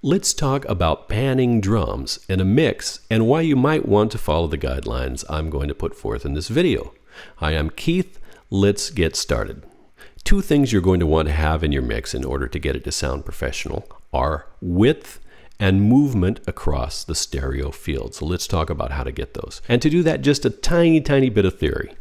Let's talk about panning drums in a mix and why you might want to follow the guidelines I'm going to put forth in this video. Hi, I'm Keith. Let's get started. Two things you're going to want to have in your mix in order to get it to sound professional are width and movement across the stereo field. So let's talk about how to get those. And to do that, just a tiny bit of theory.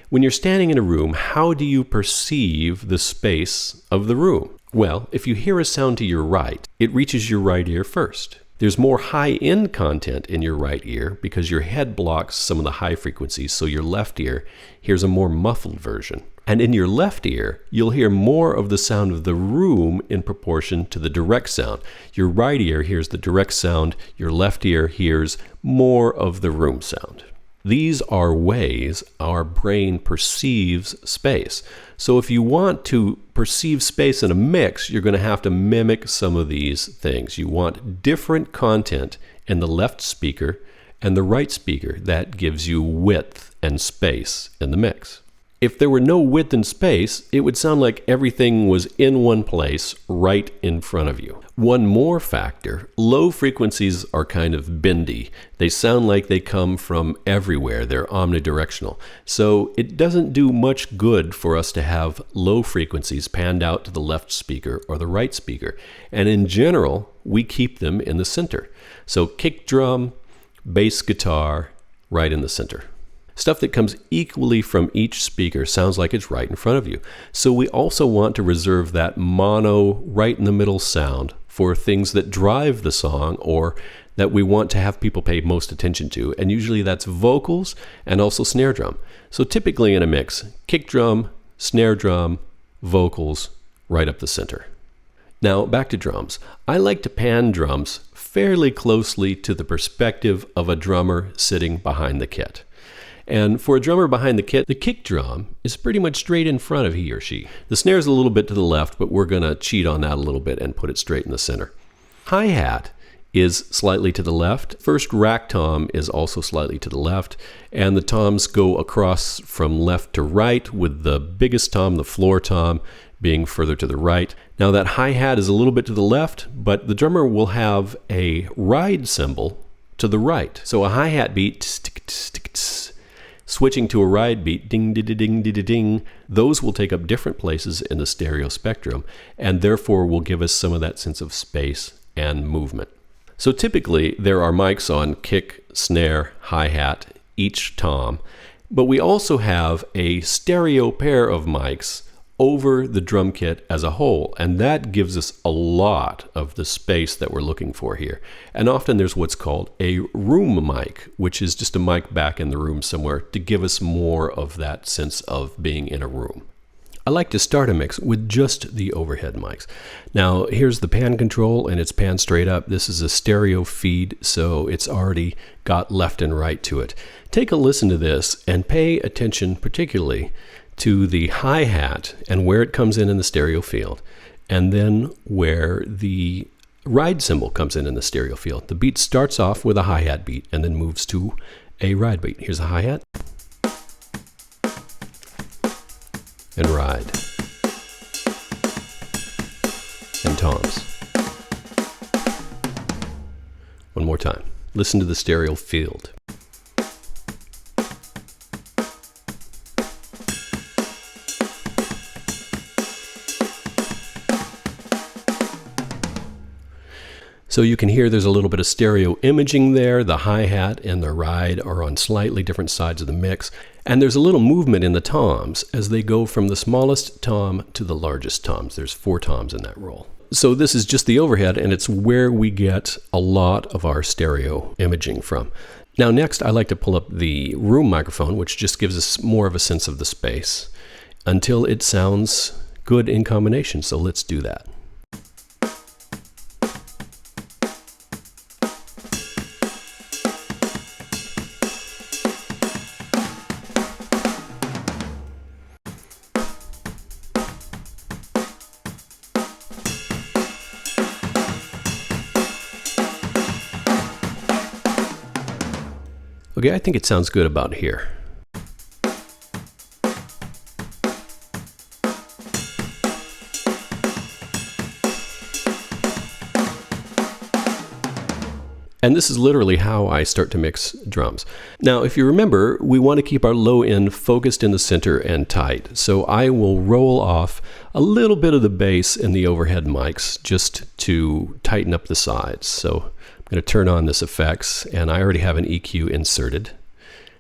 When you're standing in a room, how do you perceive the space of the room? Well, if you hear a sound to your right, it reaches your right ear first. There's more high-end content in your right ear because your head blocks some of the high frequencies, so your left ear hears a more muffled version. And in your left ear, you'll hear more of the sound of the room in proportion to the direct sound. Your right ear hears the direct sound, your left ear hears more of the room sound. These are ways our brain perceives space. So if you want to perceive space in a mix, you're going to have to mimic some of these things. You want different content in the left speaker and the right speaker. That gives you width and space in the mix. If there were no width and space, it would sound like everything was in one place right in front of you. One more factor, low frequencies are kind of bendy. They sound like they come from everywhere. They're omnidirectional. So it doesn't do much good for us to have low frequencies panned out to the left speaker or the right speaker. And in general, we keep them in the center. So kick drum, bass guitar, right in the center. Stuff that comes equally from each speaker sounds like it's right in front of you. So we also want to reserve that mono, right in the middle sound for things that drive the song or that we want to have people pay most attention to. And usually that's vocals and also snare drum. So typically in a mix, kick drum, snare drum, vocals, right up the center. Now back to drums. I like to pan drums fairly closely to the perspective of a drummer sitting behind the kit. And for a drummer behind the kit, the kick drum is pretty much straight in front of he or she. The snare is a little bit to the left, but we're going to cheat on that a little bit and put it straight in the center. Hi-hat is slightly to the left. First rack tom is also slightly to the left. And the toms go across from left to right, with the biggest tom, the floor tom, being further to the right. Now that hi-hat is a little bit to the left, but the drummer will have a ride cymbal to the right. So a hi-hat beat, switching to a ride beat, ding, ding, ding, ding, ding, those will take up different places in the stereo spectrum and therefore will give us some of that sense of space and movement. So typically there are mics on kick, snare, hi-hat, each tom, but we also have a stereo pair of mics over the drum kit as a whole, and that gives us a lot of the space that we're looking for here. And often there's what's called a room mic, which is just a mic back in the room somewhere to give us more of that sense of being in a room. I like to start a mix with just the overhead mics. Now here's the pan control, and it's pan straight up. This is a stereo feed, so it's already got left and right to it. Take a listen to this and pay attention particularly to the hi-hat and where it comes in the stereo field, and then where the ride cymbal comes in the stereo field. The beat starts off with a hi-hat beat and then moves to a ride beat. Here's a hi-hat and ride and toms. One more time. Listen to the stereo field. So you can hear there's a little bit of stereo imaging there. The hi-hat and the ride are on slightly different sides of the mix. And there's a little movement in the toms as they go from the smallest tom to the largest toms. There's 4 toms in that roll. So this is just the overhead, and it's where we get a lot of our stereo imaging from. Now next, I like to pull up the room microphone, which just gives us more of a sense of the space until it sounds good in combination. So let's do that. Okay, I think it sounds good about here. And this is literally how I start to mix drums. Now, if you remember, we want to keep our low end focused in the center and tight. So I will roll off a little bit of the bass in the overhead mics just to tighten up the sides. So I'm going to turn on this effects, and I already have an EQ inserted.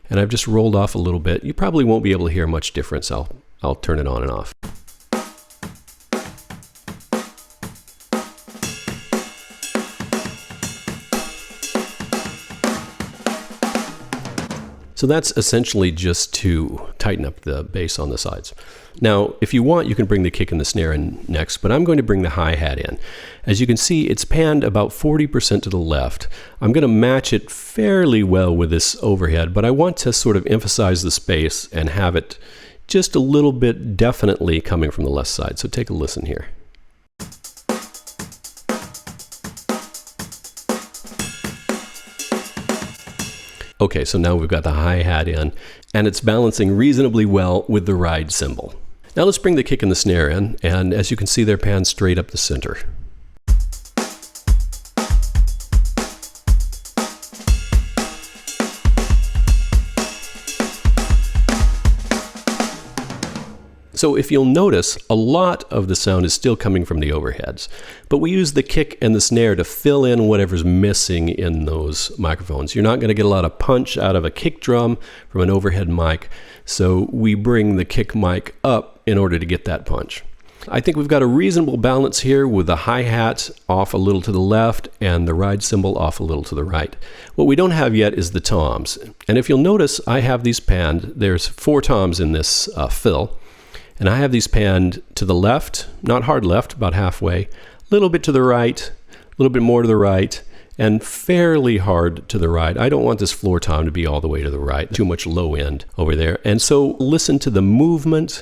And I've just rolled off a little bit. You probably won't be able to hear much difference. I'll turn it on and off. So that's essentially just to tighten up the bass on the sides. Now, if you want, you can bring the kick and the snare in next, but I'm going to bring the hi-hat in. As you can see, it's panned about 40% to the left. I'm going to match it fairly well with this overhead, but I want to sort of emphasize the space and have it just a little bit definitely coming from the left side. So take a listen here. Okay, so now we've got the hi-hat in, and it's balancing reasonably well with the ride cymbal. Now let's bring the kick and the snare in, and as you can see, they're panned straight up the center. So if you'll notice, a lot of the sound is still coming from the overheads, but we use the kick and the snare to fill in whatever's missing in those microphones. You're not going to get a lot of punch out of a kick drum from an overhead mic, so we bring the kick mic up in order to get that punch. I think we've got a reasonable balance here with the hi-hat off a little to the left and the ride cymbal off a little to the right. What we don't have yet is the toms, and if you'll notice, I have these panned. There's 4 toms in this fill. And I have these panned to the left, not hard left, about halfway, a little bit to the right, a little bit more to the right, and fairly hard to the right. I don't want this floor tom to be all the way to the right, too much low end over there. And so listen to the movement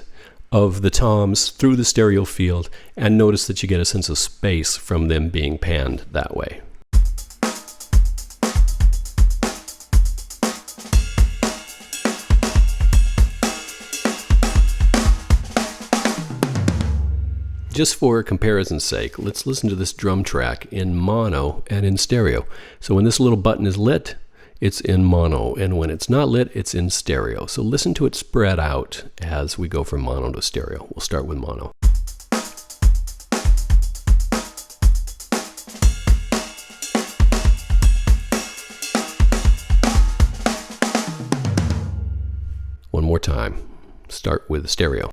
of the toms through the stereo field and notice that you get a sense of space from them being panned that way. Just for comparison's sake, let's listen to this drum track in mono and in stereo. So when this little button is lit, it's in mono, and when it's not lit, it's in stereo. So listen to it spread out as we go from mono to stereo. We'll start with mono. One more time. Start with stereo.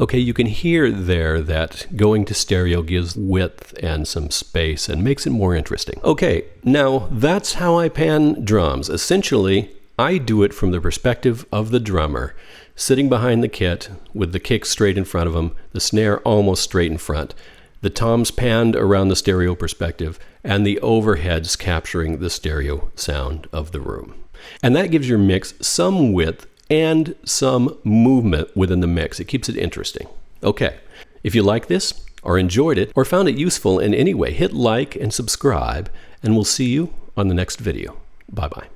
Okay, you can hear there that going to stereo gives width and some space and makes it more interesting. Okay, now that's how I pan drums. Essentially, I do it from the perspective of the drummer, sitting behind the kit with the kick straight in front of him, the snare almost straight in front, the toms panned around the stereo perspective, and the overheads capturing the stereo sound of the room. And that gives your mix some width and some movement within the mix. It keeps it interesting. Okay, if you like this, or enjoyed it, or found it useful in any way, hit like and subscribe, and we'll see you on the next video. Bye-bye.